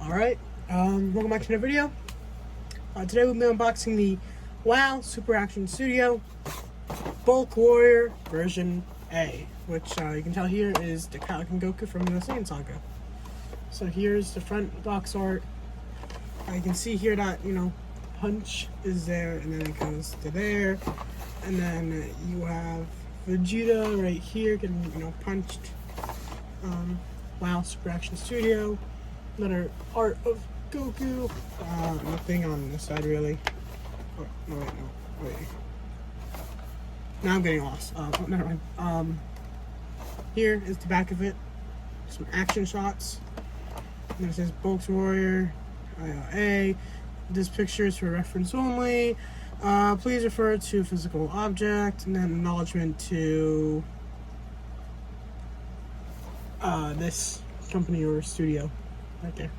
Alright, welcome back to the video. Today we'll be unboxing the WoW Super Action Studio Bulk Warrior version A, which you can tell here is the kioken Goku from the Saiyan Saga. So here's the front box art. You can see here that, Punch is there, and then it goes to there, and then you have Vegeta right here getting, punched. WoW Super Action Studio. Another art of Goku. Nothing on this side really. Oh, no, wait. Now I'm getting lost. Never mind. Here is the back of it. Some action shots. And then it says Bulk Warrior A. This picture is for reference only. Please refer to physical object, and then acknowledgement to this company or studio right there.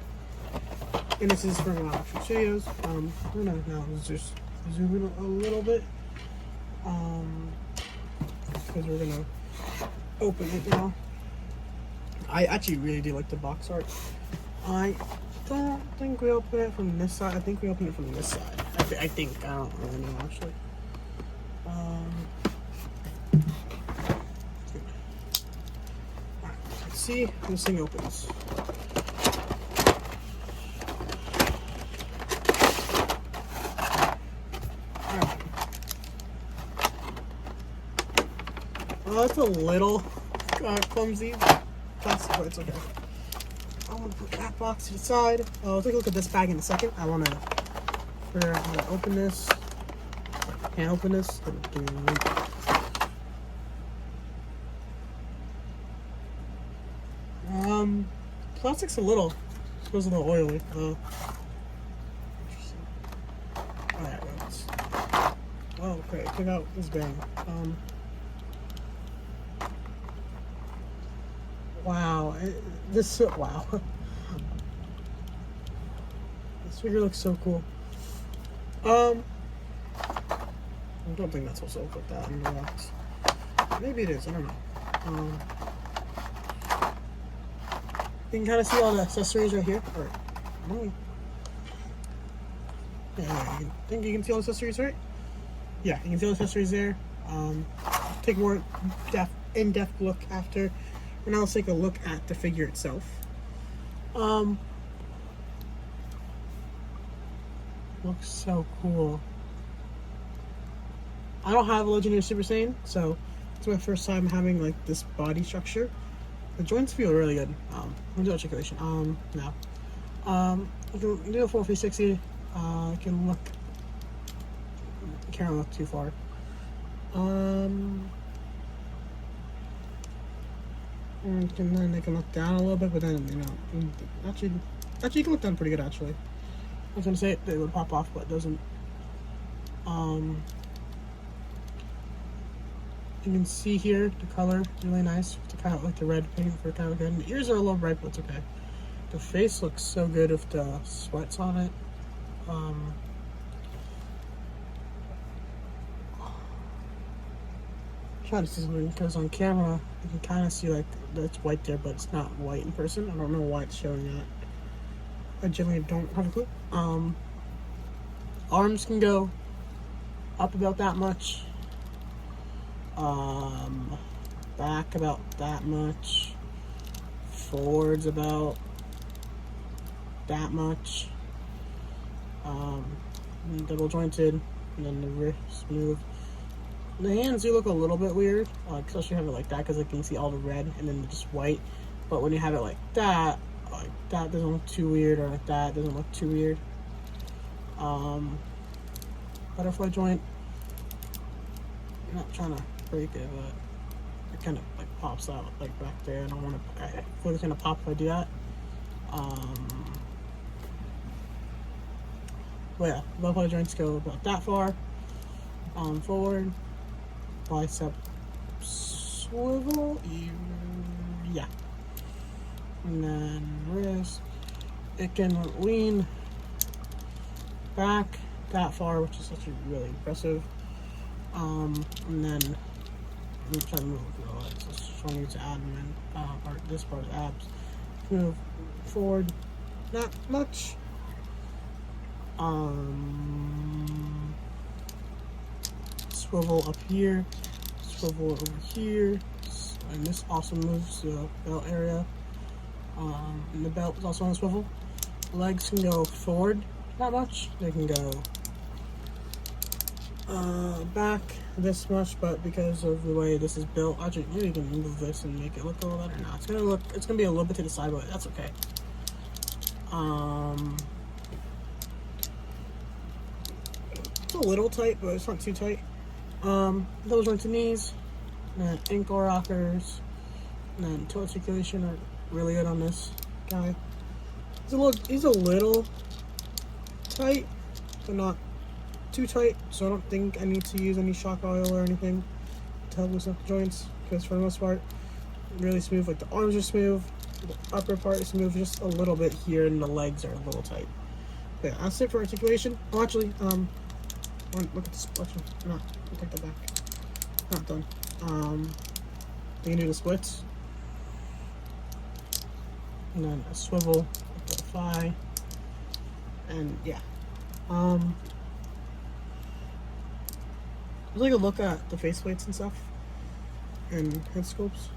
And this is from Action Studios. I'm gonna now just zoom in a little bit because we're gonna open it now. I actually really do like the box art. I don't think we open it from this side. I think we open it from this side. I think. I don't really know actually. Let's see how this thing opens. Alright. Well, that's a little clumsy. But it's okay. I want to put that box to the side. I'll take a look at this bag in a second. I want to figure out how to open this. Can't open this. Plastic's a little oily. Alright, oh, okay. Check out this bang. Wow, wow. This figure looks so cool. I don't think that's supposed to look like that in the box. Maybe it is, I don't know. You can kind of see all the accessories right here. Or, no. Yeah, you think you can see all the accessories, right? Yeah, you can see all the accessories there. Take a more in-depth look after. And now let's take a look at the figure itself. Looks so cool. I don't have a Legendary Super Saiyan, so it's my first time having like this body structure. The joints feel really good. Let me do articulation. No. You can do a full 360. You can look. You can't look too far. And then they can look down a little bit, but then actually you can look down pretty good actually. I was gonna say it would pop off, but it doesn't. You can see here the color really nice. It's kind of like the red paint for kind of good. The ears are a little bright, but it's okay. The face looks so good with the sweats on it. Try to see something because on camera you can kind of see like that's white there, but it's not white in person. I don't know why it's showing that. I generally don't have a clue. Arms can go up about that much. Back about that much. Forwards about that much. Double jointed, and then the wrists move. The hands do look a little bit weird, especially have it like that because I can see all the red and then just white. But when you have it like that doesn't look too weird, or like that doesn't look too weird. Butterfly joint. I'm not trying to break it, but it kind of like pops out like back there. I don't want to. I feel it's gonna pop if I do that. But yeah, butterfly joints go about that far. Forward. Bicep swivel, yeah, and then wrist. It can lean back that far, which is actually really impressive. And then I'm trying to move the legs. It's showing you to abdomen, this part is abs. Move forward, not much. Swivel up here, swivel over here, and this also moves the belt area. And the belt is also on a swivel. Legs can go forward, not much. They can go back this much, but because of the way this is built, actually maybe you can move this and make it look a little better. No, it's gonna be a little bit to the side, but that's okay. It's a little tight, but it's not too tight. Those joints and knees, and then ankle rockers, and then toe articulation are really good on this guy. He's a little tight, but not too tight, so I don't think I need to use any shock oil or anything to help loosen up the joints, because for the most part, really smooth. Like the arms are smooth, the upper part is smooth, just a little bit here, and the legs are a little tight. But yeah, that's it for articulation. Oh, actually, look at this. Actually, no, I'll take that back. Not done. You can do the splits, and then a swivel with the thigh, and yeah. Let's take a look at the faceplates and stuff, and head sculpts.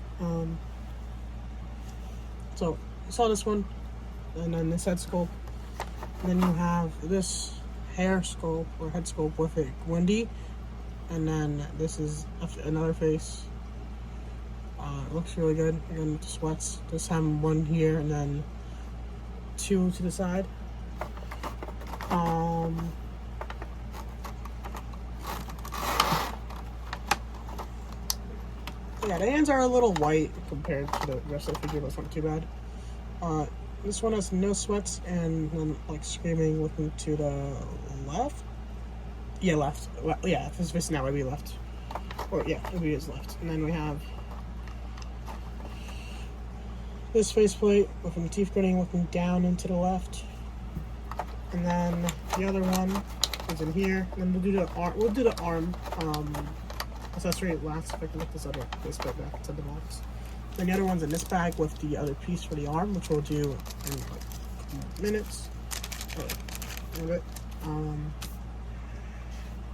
So I saw this one, and then this head sculpt. And then you have this hair sculpt or head sculpt with a Wendy, and then this is another face. It looks really good. Again with the sweats. This time one here and then two to the side. Yeah, the hands are a little white compared to the rest of the figure, but it's not too bad. This one has no sweats and then like screaming looking to the left. Yeah, left. Yeah, if it's facing that way, it'd be left. Or yeah, it is left. And then we have this faceplate with the teeth gritting looking down into the left. And then the other one is in here. And then we'll do the arm accessory last, if I can get this other faceplate back into the box. Then the other one's in this bag with the other piece for the arm, which we'll do in like minutes. A little bit.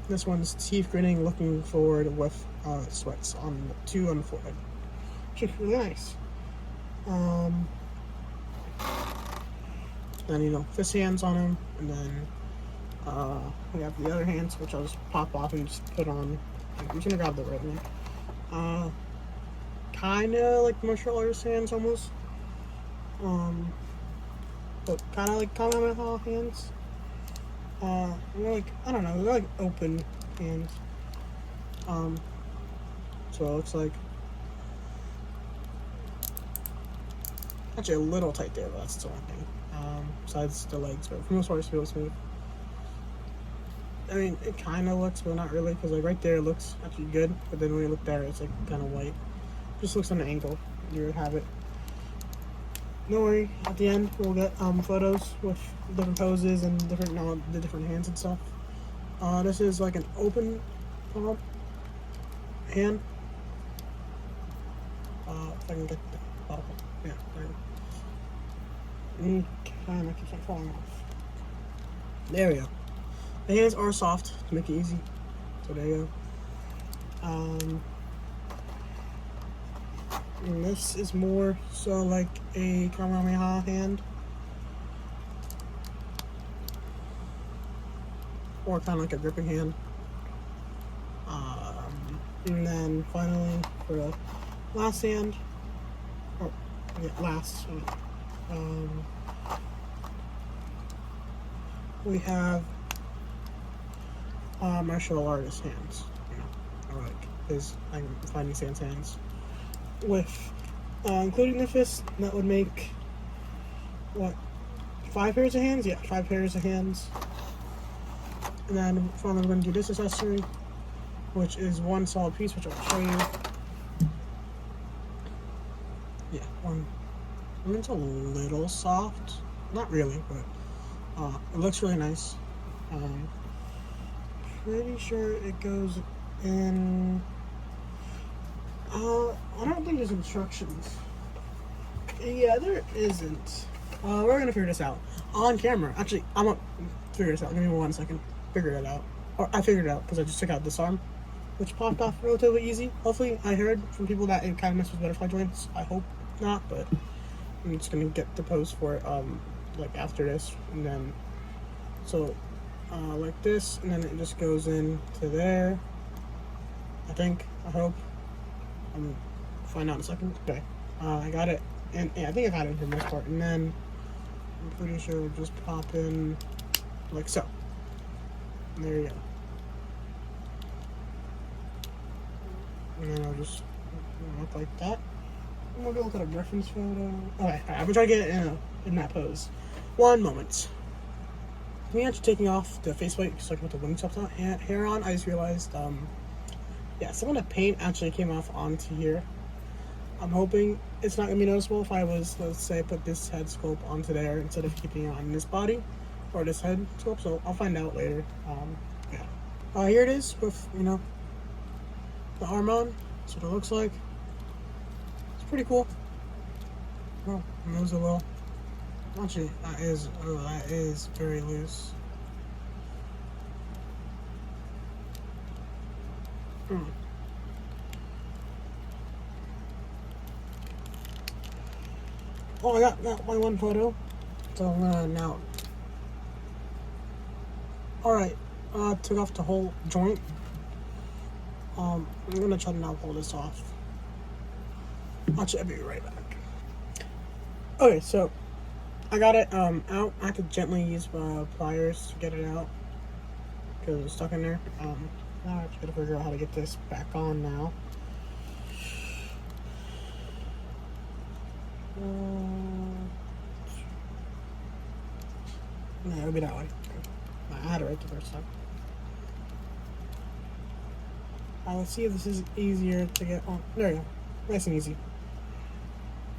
This one's teeth gritting, looking forward with sweats on two on the forehead, which is really nice. Then fist hands on him, and then we have the other hands, which I'll just pop off and just put on. I'm just gonna grab the right one. Kind of like martial artist hands almost. But kind of like Kamehameha hands. They're like, I don't know, they're like open hands. So it looks like. Actually a little tight there, but that's the one thing. Besides the legs, but for the most part it's really smooth. I mean, it kind of looks, but not really, because like right there it looks actually good, but then when you look there, it's like kind of white. Just looks on the angle. You have it. Don't worry. At the end, we'll get photos with different poses and the different hands and stuff. This is like an open palm hand. If I can get the bottom. Yeah, there. Kind of keeps on falling off. There we go. The hands are soft to make it easy. So there you go. And this is more so like a Kamehameha hand. Or kind of like a gripping hand. And then finally, for the last hand, we have martial artist hands. Or like I'm finding Sans hands. With including the fist, that would make what, 5 pairs of hands? Yeah, 5 pairs of hands. And then finally we're going to do this accessory, which is one solid piece, which I'll show you. Yeah, one. I mean, it's a little soft, not really, but it looks really nice. Pretty sure it goes in. I don't think there's instructions. Yeah, there isn't. we're gonna figure this out on camera. Actually, I'm gonna figure this out. Give me 1 second. Figure it out. Or I figured it out because I just took out this arm, which popped off relatively easy. Hopefully, I heard from people that it kind of messes with butterfly joints. I hope not, but I'm just gonna get the pose for it, like after this, and then so like this, and then it just goes into there. I think. I hope. I'm gonna find out in a second. Okay. I got it, and yeah, I think I got it for the most part, and then I'm pretty sure we'll just pop in like so. And there you go. And then I'll just look like that. I'm gonna look at a reference photo. Okay, I'm gonna try to get it in that pose. 1 moment. Me actually taking off the faceplate so I can put the wingtips on hair on. I just realized, yeah, some of the paint actually came off onto here. I'm hoping it's not gonna be noticeable if I was, let's say, put this head sculpt onto there instead of keeping it on this body or this head sculpt. So I'll find out later. Yeah. Here it is with the arm on. That's what it looks like. It's pretty cool. Oh, moves a little. Actually, that is very loose. Oh, I got my 1 photo. So now. Alright, took off the whole joint. I'm gonna try to now pull this off. Actually, I'll be right back. Okay, so I got it out. I have to gently use pliers to get it out because it's stuck in there. Now I have to figure out how to get this back on now. Yeah, it'll be that way. I had it right the first time. Let's see if this is easier to get on. There you go. Nice and easy.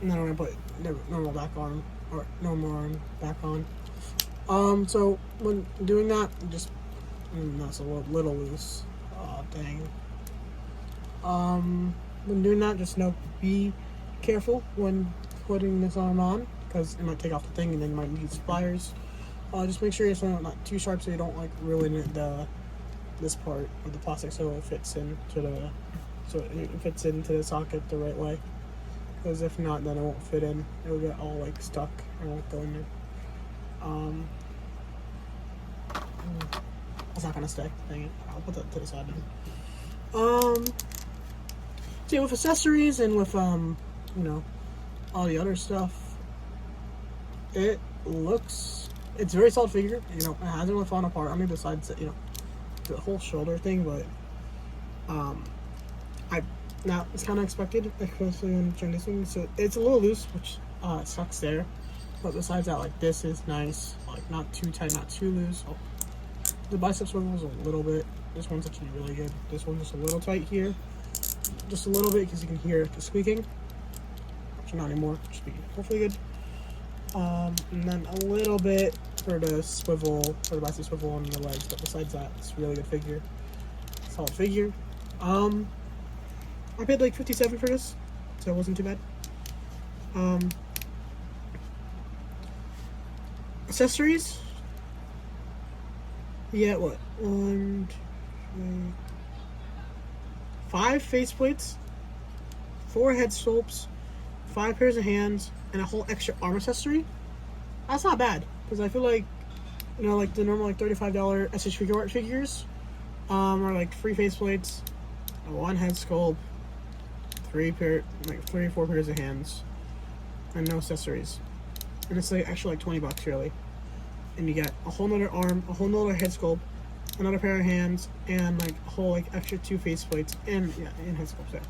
And then I'm gonna put the normal back on, or normal arm back on. So when doing that, just that's a little loose. Dang. When doing that, just be careful when putting this arm on because it might take off the thing, and then you might need pliers. Just make sure it's not too sharp so you don't like ruin this part of the plastic so it fits into the socket the right way. Because if not, then it won't fit in. It'll get all like stuck and won't go in there. It's not gonna stay. Dang it. I'll put that to the side now. So yeah, with accessories and with all the other stuff, it's a very solid figure. It hasn't really fallen apart. I mean, besides the whole shoulder thing, but now it's kind of expected, especially when trying this thing. So it's a little loose, which it sucks there. But besides that, like this is nice, like not too tight, not too loose. Oh, the bicep swivel is a little bit. This one's actually really good. This one's just a little tight here, just a little bit because you can hear the squeaking. Actually, not anymore. Should be hopefully good. And then a little bit for the swivel, for the bicep swivel on the legs. But besides that, it's a really good figure. Solid figure. I paid like $57 for this, so it wasn't too bad. Accessories. Yeah, what? 1, 2, 5 faceplates, 4 head sculpts, 5 pairs of hands, and a whole extra arm accessory. That's not bad because I feel like like the normal like $35 SH Figure Art figures are like 3 faceplates, 1 head sculpt, 3 or 4 pairs of hands, and no accessories. And it's like actually like $20 really. And you get a whole nother arm, a whole nother head sculpt, another pair of hands, and like a whole like extra 2 faceplates and head sculpts there.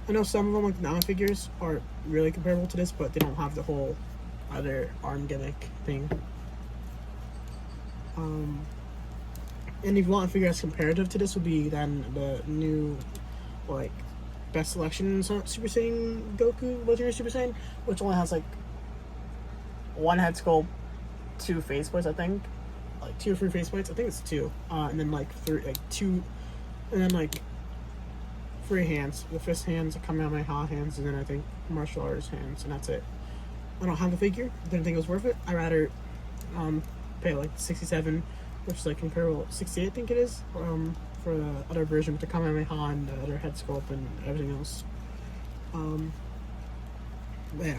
I know some of them like the Nama figures are really comparable to this, but they don't have the whole other arm gimmick thing. And if you want a figure that's comparative to this, would be then the new like best selection Super Saiyan Goku Legendary Super Saiyan, which only has like 1 head sculpt, 2 faceplates, I think, like 2 or 3 faceplates. I think it's 2, and then like 2, and then like 3 hands. The fist hands, Kamehameha hands, and then I think martial arts hands, and that's it. I don't have the figure. Didn't think it was worth it. I rather pay like 67, which is like comparable 68, I think it is, for the other version with the Kamehameha and the other head sculpt and everything else. But yeah,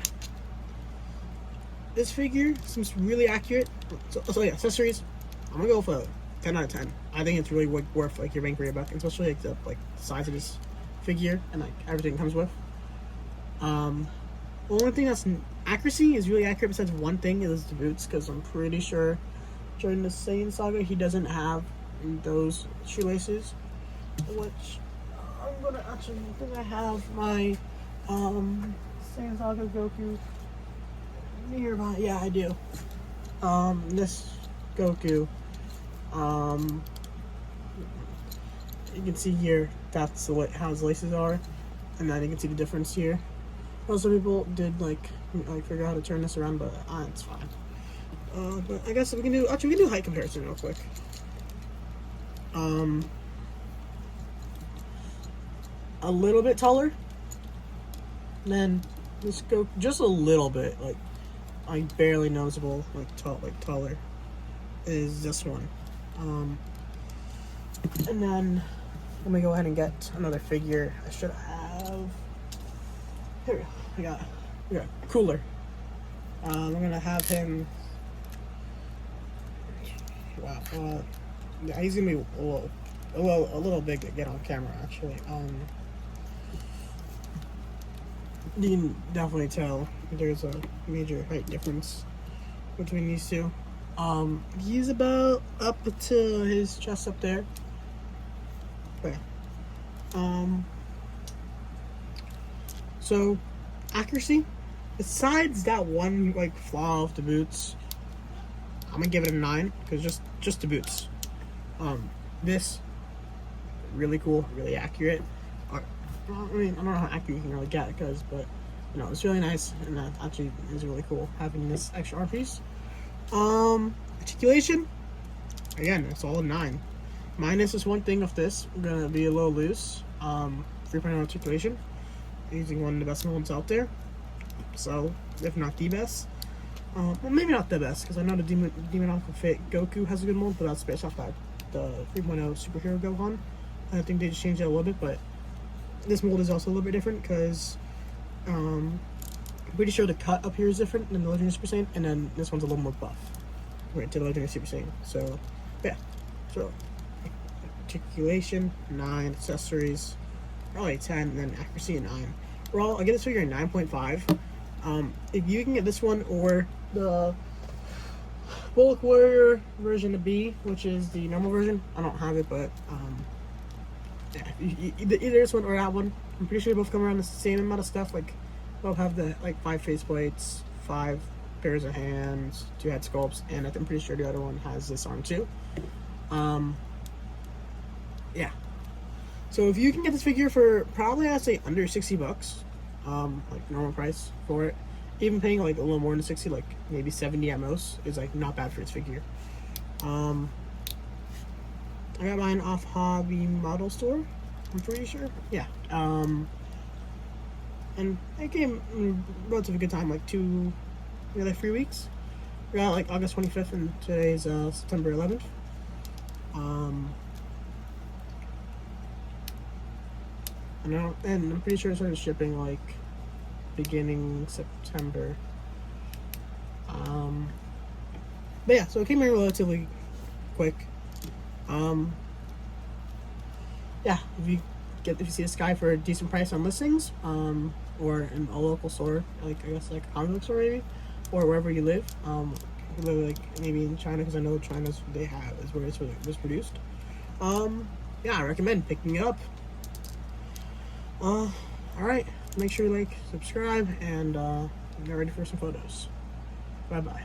this figure seems really accurate. So yeah, accessories, I'm gonna go for 10 out of 10. I think it's really worth like your bang for your buck, especially like the size of this figure and like everything it comes with. The only thing that's accuracy is really accurate besides one thing is the boots, because I'm pretty sure during the Saiyan saga he doesn't have those shoelaces, which I'm gonna actually, I think I have my Saiyan saga Goku nearby. Yeah, I do. This Goku, you can see here that's how his laces are, and then you can see the difference here. Well, some people did like figure out how to turn this around, but it's fine. But I guess we can do height comparison real quick. A little bit taller. And then this go just a little bit, like barely noticeable, taller is this one. And then let me go ahead and get another figure. I should have. Here we go. We got Cooler. I'm gonna have him. Wow. Yeah, he's gonna be a little big to get on camera. Actually, you can definitely tell there's a major height difference between these two. He's about up to his chest up there. Okay. So, accuracy, besides that one flaw of the boots, I'm gonna give it a 9 because just the boots. This really cool, really accurate. I mean, I don't know how accurate you can really get but it's really nice, and that actually is really cool having this extra arm piece. Articulation, again, it's all a 9. Minus this one thing of this, we're gonna be a little loose. 3.0 articulation. Using one of the best molds out there, so if not the best, well, maybe not the best, because I know the Demon Alpha Fit Goku has a good mold, but that's based off the 3.0 superhero Gohan. I think they just changed it a little bit, but this mold is also a little bit different because I'm pretty sure the cut up here is different than the Legendary Super Saiyan, and then this one's a little more buff right to the Legendary Super Saiyan. So yeah, so articulation 9, accessories probably 10, and then accuracy 9. I get this figure at 9.5. If you can get this one or the Bulk Warrior version of B, which is the normal version, I don't have it, but yeah, either this one or that one, I'm pretty sure they both come around the same amount of stuff. Both have the 5 faceplates, 5 pairs of hands, 2 head sculpts, and I'm pretty sure the other one has this arm too. Yeah. So if you can get this figure for probably, I'd say, under $60, normal price for it, even paying a little more than 60, maybe 70 at most, is not bad for this figure. I got mine off Hobby Model Store, I'm pretty sure. Yeah. And it came in relatively good time, 3 weeks. We got August 25th, and today's September 11th. And I'm pretty sure it started shipping beginning September. But yeah, so it came in relatively quick. Yeah, if you see this guy for a decent price on listings, or in a local store, I guess a comic book store maybe, or wherever you live, maybe in China, because I know China's is where it was produced. Yeah, I recommend picking it up. Alright, make sure you subscribe, and get ready for some photos. Bye bye.